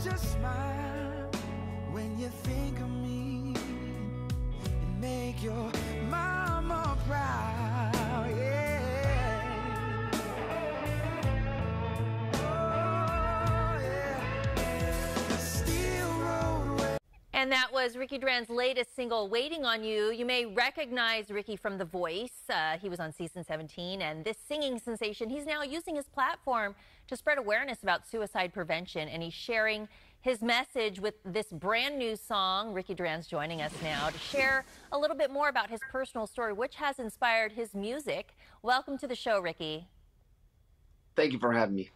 just smile when you think of me and make your mama proud, yeah. Oh, yeah. Steel road. And that was Ricky Duran's latest single, Waiting on You. You may recognize Ricky from The Voice. He was on season 17, and this singing sensation, he's now using his platform to spread awareness about suicide prevention, and he's sharing his message with this brand new song. Ricky Duran's joining us now to share a little bit more about his personal story, which has inspired his music. Welcome to the show, Ricky. Thank you for having me.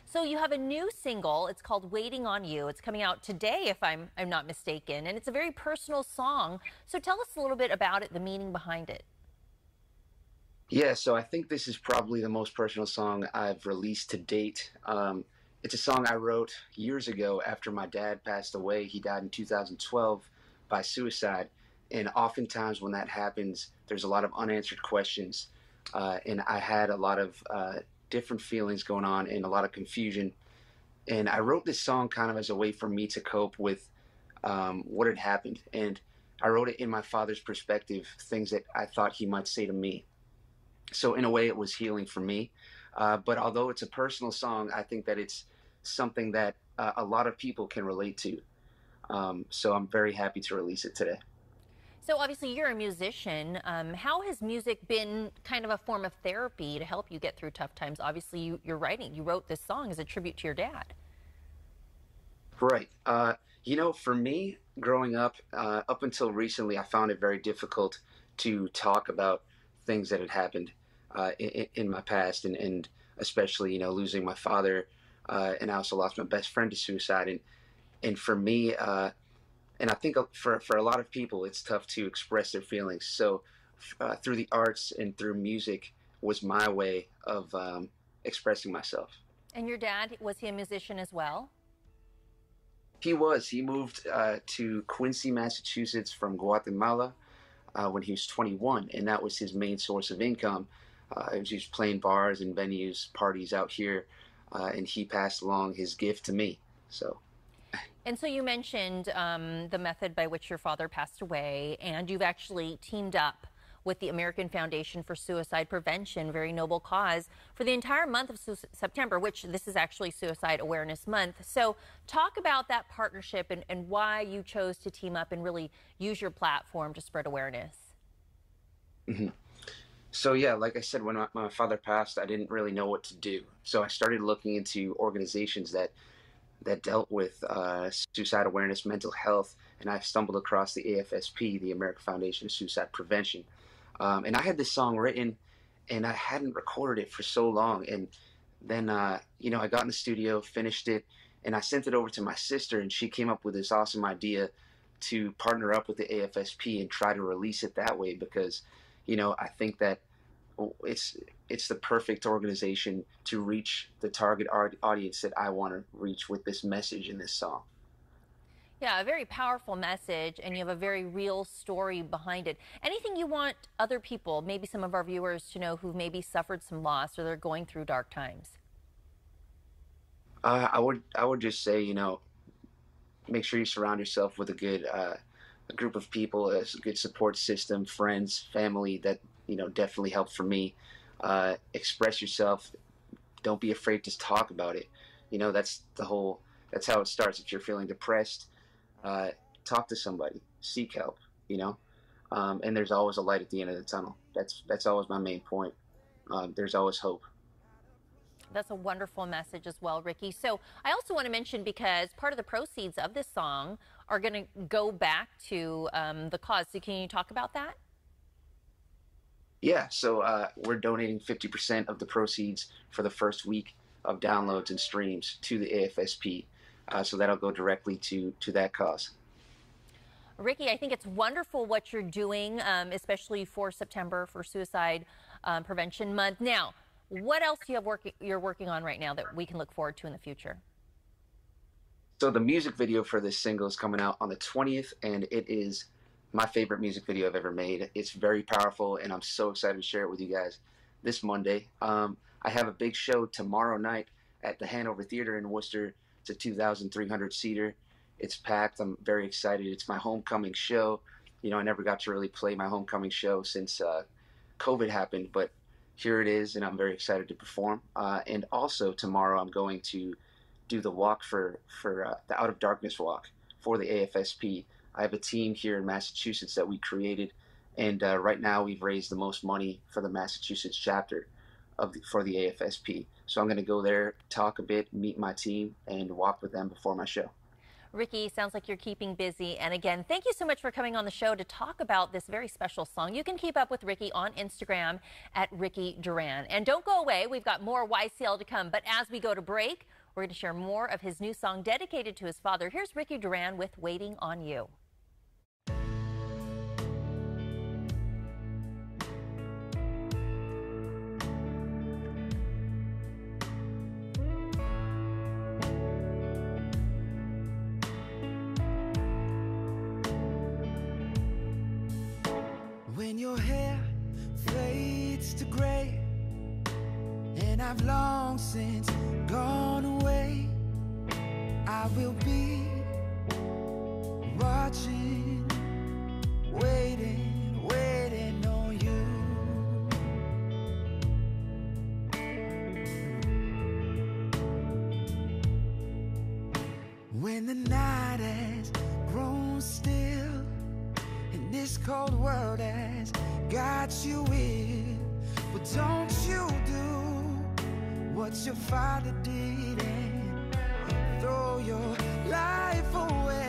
So you have a new single. It's called Waiting on You. It's coming out today, if I'm not mistaken, and it's a very personal song. So tell us a little bit about it, the meaning behind it. Yeah, so I think this is probably the most personal song I've released to date. It's a song I wrote years ago after my dad passed away. He died in 2012 by suicide, and oftentimes when that happens, there's a lot of unanswered questions, and I had a lot of different feelings going on and a lot of confusion. And I wrote this song kind of as a way for me to cope with what had happened. And I wrote it in my father's perspective, things that I thought he might say to me. So in a way, it was healing for me. But although it's a personal song, I think that it's something that a lot of people can relate to. So I'm very happy to release it today. So obviously you're a musician. How has music been kind of a form of therapy to help you get through tough times? Obviously you wrote this song as a tribute to your dad. Right. You know, for me, growing up, up until recently, I found it very difficult to talk about things that had happened in my past, and especially, you know, losing my father, and I also lost my best friend to suicide. And for me, and I think for a lot of people, it's tough to express their feelings. So through the arts and through music was my way of expressing myself. And your dad, was he a musician as well? He was. He moved to Quincy, Massachusetts from Guatemala when he was 21, and that was his main source of income. He was playing bars and venues, parties out here, and he passed along his gift to me. So. And so you mentioned the method by which your father passed away, and you've actually teamed up with the American Foundation for Suicide Prevention, very noble cause, for the entire month of September, which this is actually Suicide Awareness Month. So talk about that partnership and why you chose to team up and really use your platform to spread awareness. Mm-hmm. So yeah, like I said, when my father passed, I didn't really know what to do. So I started looking into organizations that dealt with suicide awareness, mental health, and I stumbled across the AFSP, the American Foundation of Suicide Prevention. And I had this song written, and I hadn't recorded it for so long. And then, you know, I got in the studio, finished it, and I sent it over to my sister, and she came up with this awesome idea to partner up with the AFSP and try to release it that way, because, you know, I think that it's the perfect organization to reach the target audience that I want to reach with this message in this song. Yeah, a very powerful message, and you have a very real story behind it. Anything you want other people, maybe some of our viewers, to know who maybe suffered some loss or they're going through dark times? I would just say, you know, make sure you surround yourself with a group of people, a good support system, friends, family that, you know, definitely helped for me. Express yourself. Don't be afraid to talk about it. You know, that's how it starts. If you're feeling depressed, talk to somebody, seek help, you know, and there's always a light at the end of the tunnel. That's always my main point. There's always hope. That's a wonderful message as well, Ricky. So I also want to mention, because part of the proceeds of this song are going to go back to the cause. So can you talk about that? Yeah, so we're donating 50% of the proceeds for the first week of downloads and streams to the AFSP. So that'll go directly to that cause. Ricky, I think it's wonderful what you're doing, especially for September, for Suicide Prevention Month. Now, what else do you have you're working on right now that we can look forward to in the future? So the music video for this single is coming out on the 20th, and it is my favorite music video I've ever made. It's very powerful, and I'm so excited to share it with you guys this Monday. I have a big show tomorrow night at the Hanover Theater in Worcester It's a 2,300 seater. It's packed. I'm very excited. It's my homecoming show. You know, I never got to really play my homecoming show since COVID happened, but here it is, and I'm very excited to perform. And also tomorrow, I'm going to do the walk for the Out of Darkness walk for the AFSP. I have a team here in Massachusetts that we created, and right now we've raised the most money for the Massachusetts chapter for the AFSP. So I'm going to go there, talk a bit, meet my team, and walk with them before my show. Ricky, sounds like you're keeping busy. And again, thank you so much for coming on the show to talk about this very special song. You can keep up with Ricky on Instagram at Ricky Duran. And don't go away. We've got more YCL to come. But as we go to break, we're going to share more of his new song dedicated to his father. Here's Ricky Duran with Waiting on You. When your hair fades to gray and I've long since gone away, I will be watching, waiting, waiting on you. When the night has grown still and this cold world has got you ill, but don't you do what your father did and throw your life away.